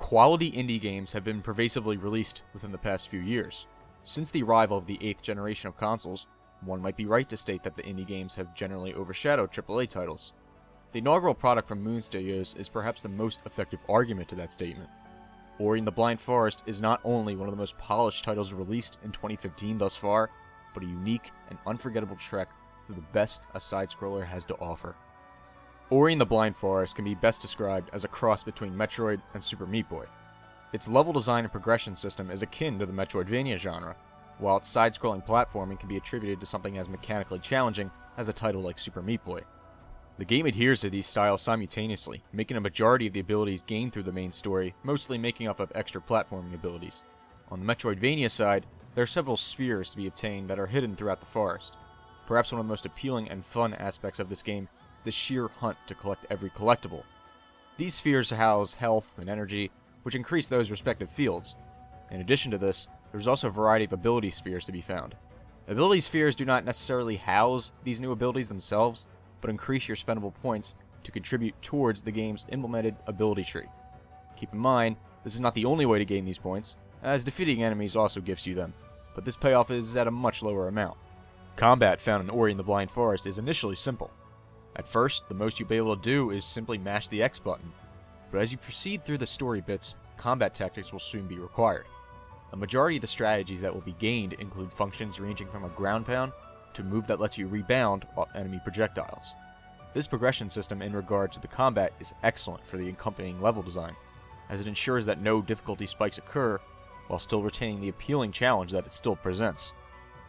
Quality indie games have been pervasively released within the past few years. Since the arrival of the 8th generation of consoles, one might be right to state that the indie games have generally overshadowed AAA titles. The inaugural product from Moon Studios is perhaps the most effective argument to that statement. Ori and the Blind Forest is not only one of the most polished titles released in 2015 thus far, but a unique and unforgettable trek through the best a side-scroller has to offer. Ori and the Blind Forest can be best described as a cross between Metroid and Super Meat Boy. Its level design and progression system is akin to the Metroidvania genre, while its side-scrolling platforming can be attributed to something as mechanically challenging as a title like Super Meat Boy. The game adheres to these styles simultaneously, making a majority of the abilities gained through the main story mostly making up of extra platforming abilities. On the Metroidvania side, there are several spheres to be obtained that are hidden throughout the forest. Perhaps one of the most appealing and fun aspects of this game is the sheer hunt to collect every collectible. These spheres house health and energy, which increase those respective fields. In addition to this, there's also a variety of ability spheres to be found. Ability spheres do not necessarily house these new abilities themselves, but increase your spendable points to contribute towards the game's implemented ability tree. Keep in mind, this is not the only way to gain these points, as defeating enemies also gives you them, but this payoff is at a much lower amount. Combat found in Ori and the Blind Forest is initially simple. At first, the most you'll be able to do is simply mash the X button, but as you proceed through the story bits, combat tactics will soon be required. A majority of the strategies that will be gained include functions ranging from a ground pound to a move that lets you rebound off enemy projectiles. This progression system in regards to the combat is excellent for the accompanying level design, as it ensures that no difficulty spikes occur while still retaining the appealing challenge that it still presents.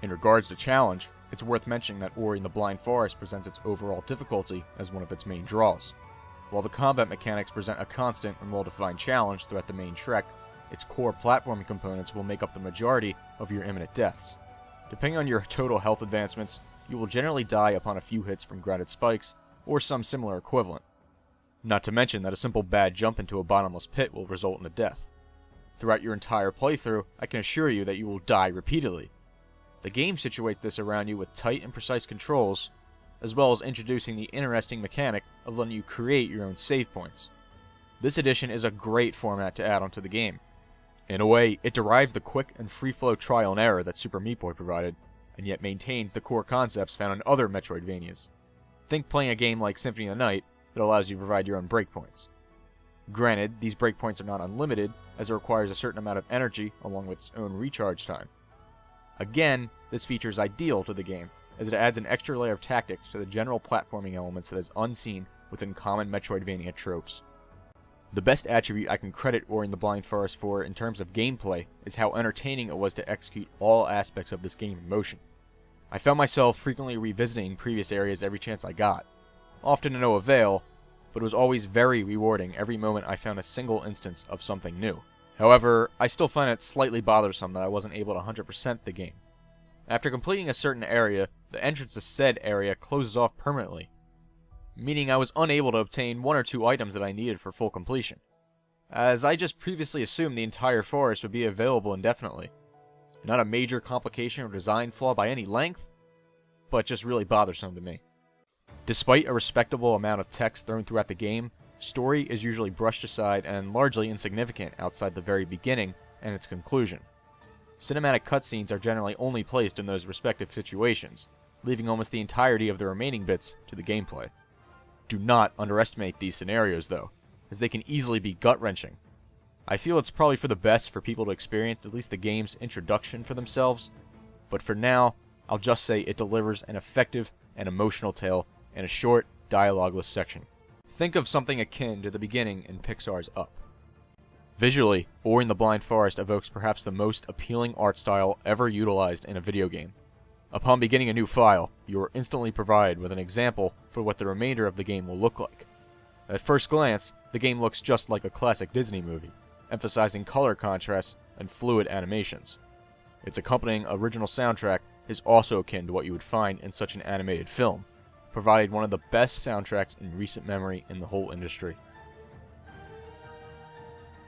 In regards to challenge, it's worth mentioning that Ori and the Blind Forest presents its overall difficulty as one of its main draws. While the combat mechanics present a constant and well-defined challenge throughout the main trek, its core platforming components will make up the majority of your imminent deaths. Depending on your total health advancements, you will generally die upon a few hits from grounded spikes, or some similar equivalent. Not to mention that a simple bad jump into a bottomless pit will result in a death. Throughout your entire playthrough, I can assure you that you will die repeatedly. The game situates this around you with tight and precise controls, as well as introducing the interesting mechanic of letting you create your own save points. This addition is a great format to add onto the game. In a way, it derives the quick and free-flow trial and error that Super Meat Boy provided, and yet maintains the core concepts found in other Metroidvanias. Think playing a game like Symphony of the Night that allows you to provide your own breakpoints. Granted, these breakpoints are not unlimited, as it requires a certain amount of energy along with its own recharge time. Again, this feature is ideal to the game, as it adds an extra layer of tactics to the general platforming elements that is unseen within common Metroidvania tropes. The best attribute I can credit Ori and the Blind Forest for in terms of gameplay is how entertaining it was to execute all aspects of this game in motion. I found myself frequently revisiting previous areas every chance I got, often to no avail, but it was always very rewarding every moment I found a single instance of something new. However, I still find it slightly bothersome that I wasn't able to 100% the game. After completing a certain area, the entrance to said area closes off permanently, meaning I was unable to obtain one or two items that I needed for full completion, as I just previously assumed the entire forest would be available indefinitely. Not a major complication or design flaw by any length, but just really bothersome to me. Despite a respectable amount of text thrown throughout the game, story is usually brushed aside and largely insignificant outside the very beginning and its conclusion. Cinematic cutscenes are generally only placed in those respective situations, leaving almost the entirety of the remaining bits to the gameplay. Do not underestimate these scenarios though, as they can easily be gut-wrenching. I feel it's probably for the best for people to experience at least the game's introduction for themselves, but for now, I'll just say it delivers an effective and emotional tale in a short, dialogueless section. Think of something akin to the beginning in Pixar's Up. Visually, Ori and the Blind Forest evokes perhaps the most appealing art style ever utilized in a video game. Upon beginning a new file, you are instantly provided with an example for what the remainder of the game will look like. At first glance, the game looks just like a classic Disney movie, emphasizing color contrasts and fluid animations. Its accompanying original soundtrack is also akin to what you would find in such an animated film, providing one of the best soundtracks in recent memory in the whole industry.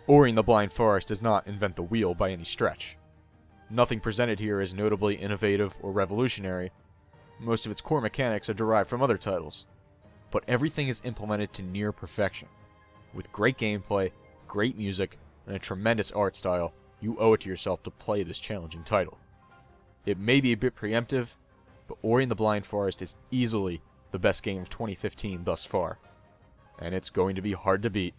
Ori and the Blind Forest does not invent the wheel by any stretch. Nothing presented here is notably innovative or revolutionary. Most of its core mechanics are derived from other titles, but everything is implemented to near perfection, with great gameplay, great music, and and a tremendous art style, you owe it to yourself to play this challenging title. It may be a bit preemptive, but Ori and the Blind Forest is easily the best game of 2015 thus far, and it's going to be hard to beat.